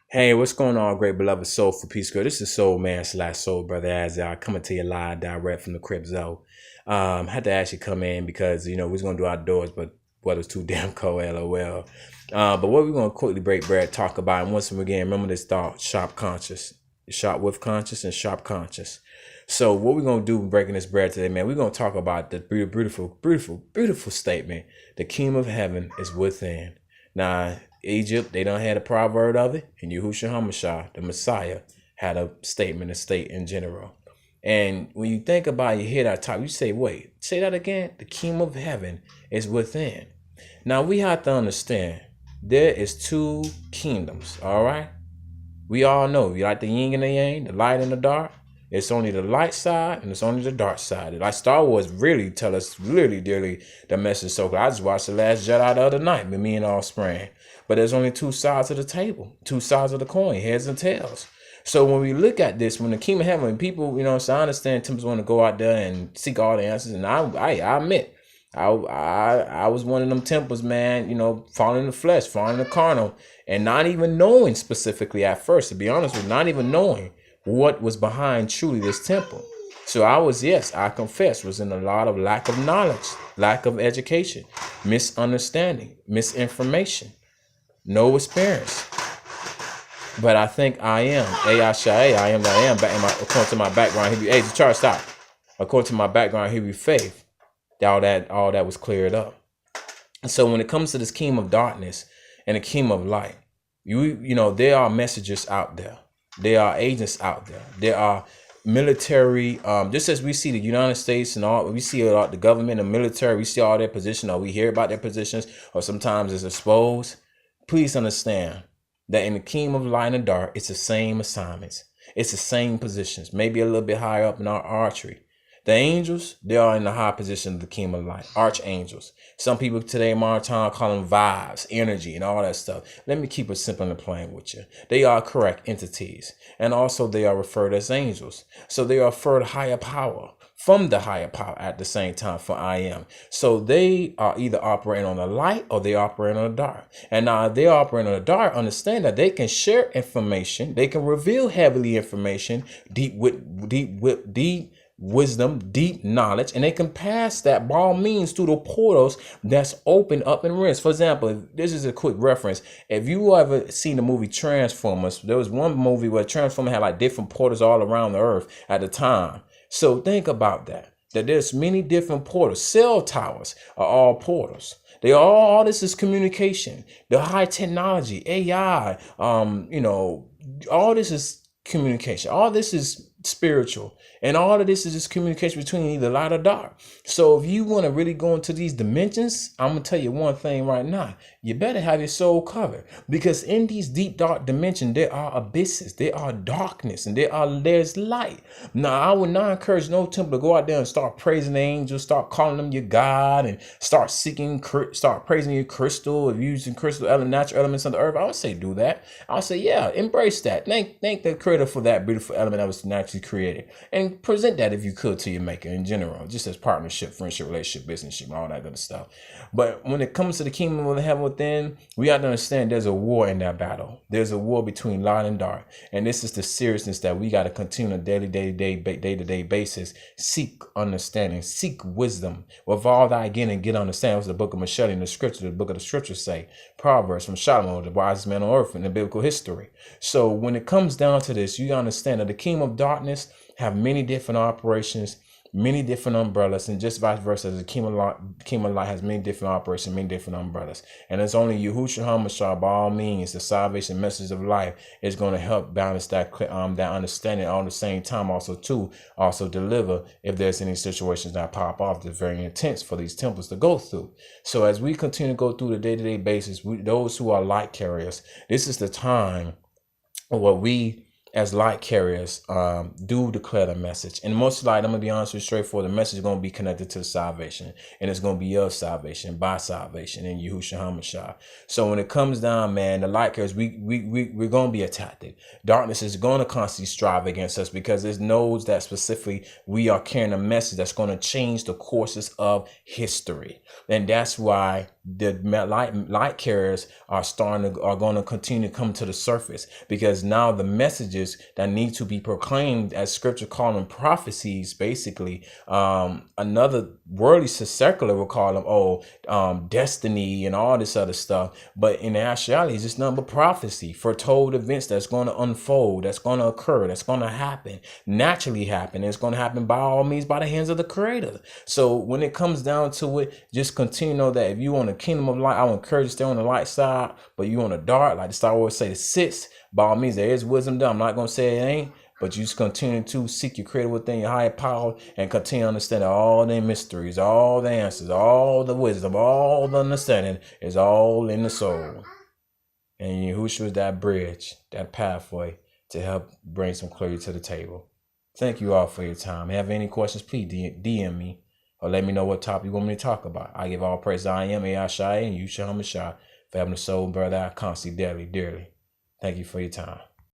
Hey, what's going on, great beloved soulful peace girl? This is Soul Man slash Soul Brother Asa'YAH coming to you live direct from the Crib Zone. Had to actually come in because we was gonna do outdoors, but weather's too damn cold. LOL. But what we're gonna quickly break bread, talk about, and once again, remember this thought: sharp conscious, sharp with conscious, and sharp conscious. So what we're gonna do breaking this bread today, man? We're gonna talk about the beautiful statement: the kingdom of heaven is within. Now, Egypt, they don't had a proverb of it, and Yahushua HaMashiach, the Messiah, had a statement, a state in general. And when you think about it, you hear that talk, you say, wait, say that again. The kingdom of heaven is within. Now we have to understand there is two kingdoms, all right? We all know, you like the yin and the yang, the light and the dark. It's only the light side and it's only the dark side. Like Star Wars really tell us really dearly the message. So I just watched The Last Jedi the other night with me and all spraying. But there's only two sides of the table, two sides of the coin, heads and tails. So when we look at this, when the kingdom of heaven, people, so I understand temples want to go out there and seek all the answers. And I admit, I was one of them temples, man, falling in the flesh, falling in the carnal, and not even knowing specifically at first, to be honest with you, not even knowing what was behind truly this temple. So I was, yes, I confess, was in a lot of lack of knowledge, lack of education, misunderstanding, misinformation, no experience. But I think I am. Asa'YAH, I am that I am. According to my background, hey, Charles, stop. According to my background, Hebrew faith, all that was cleared up. And so when it comes to this kingdom of darkness and the kingdom of light, there are messengers out there. There are agents out there. There are military, just as we see the United States and all, we see a lot the government and military, we see all their positions, or we hear about their positions, or sometimes it's exposed. Please understand that in the kingdom of light and dark, it's the same assignments. It's the same positions, maybe a little bit higher up in our archery. The angels, they are in the high position of the kingdom of light, archangels. Some people today in modern time call them vibes, energy, and all that stuff. Let me keep it simple and plain with you. They are correct entities, and also they are referred as angels. So they are referred higher power from the higher power at the same time for I am. So they are either operating on the light or they operate on the dark. And now they operate on the dark, understand that they can share information, they can reveal heavily information, deep wisdom, deep knowledge, and they can pass that by all means through the portals that's open up and rest. For example, this is a quick reference. If you ever seen the movie Transformers, there was one movie where Transformers had like different portals all around the earth at the time. So think about that there's many different portals. Cell towers are all portals. They all this is communication. The high technology, AI, all this is communication. All this is spiritual. And all of this is just communication between either light or dark. So if you want to really go into these dimensions, I'm going to tell you one thing right now. You better have your soul covered, because in these deep, dark dimensions, there are abysses, there are darkness, and there's light. Now, I would not encourage no temple to go out there and start praising the angels, start calling them your God, and start praising your crystal, or using natural elements of the earth. I would say do that. I would say, yeah, embrace that. Thank the creator for that beautiful element that was naturally created. And present that if you could to your maker in general, just as partnership, friendship, relationship, business, all that good stuff. But when it comes to the kingdom of heaven within, we have to understand there's a war in that battle. There's a war between light and dark. And this is the seriousness that we got to continue on a day-to-day basis. Seek understanding, seek wisdom. With all that again and get understanding. What's the book of Machete in the book of the scriptures say? Proverbs from Solomon, the wisest man on earth in the biblical history. So when it comes down to this, you understand that the kingdom of darkness have many different operations, many different umbrellas, and just vice versa. The kingdom of light has many different operations, many different umbrellas. And it's only Yahushua HaMashiach, by all means, the salvation message of life is going to help balance that understanding, all at the same time also deliver if there's any situations that pop off that's very intense for these temples to go through. So as we continue to go through the day-to-day basis, those who are light carriers, this is the time where we as light carriers do declare the message. And most likely, I'm going to be honest with you, straightforward, the message is going to be connected to salvation. And it's going to be of salvation, by salvation in Yahushua HaMashiach. So when it comes down, man, the light carriers, we're going to be attacked. Darkness is going to constantly strive against us because it knows that specifically we are carrying a message that's going to change the courses of history. And that's why the light carriers are going to continue to come to the surface, because now the messages that need to be proclaimed, as scripture call them prophecies, basically, another worldly secular will call them destiny and all this other stuff, but in actuality it's just nothing but prophecy, foretold events that's going to unfold, that's going to occur, that's going to happen, naturally happen. It's going to happen by all means by the hands of the Creator. So when it comes down to it, just continue to know that if you on the kingdom of light, I would encourage you to stay on the light side. But you on the dark, like the Star Wars say, the sits, by all means there is wisdom there. I'm not going to say it ain't, but you just continue to seek your Creator within your higher power, and continue to understand that all the mysteries, all the answers, all the wisdom, all the understanding is all in the soul. And Yahushua is that bridge, that pathway to help bring some clarity to the table. Thank you all for your time. Have any questions, please DM me or let me know what topic you want me to talk about. I give all praise to I am Asa'YAH, and you shall for having the soul brother I constantly dearly. Thank you for your time.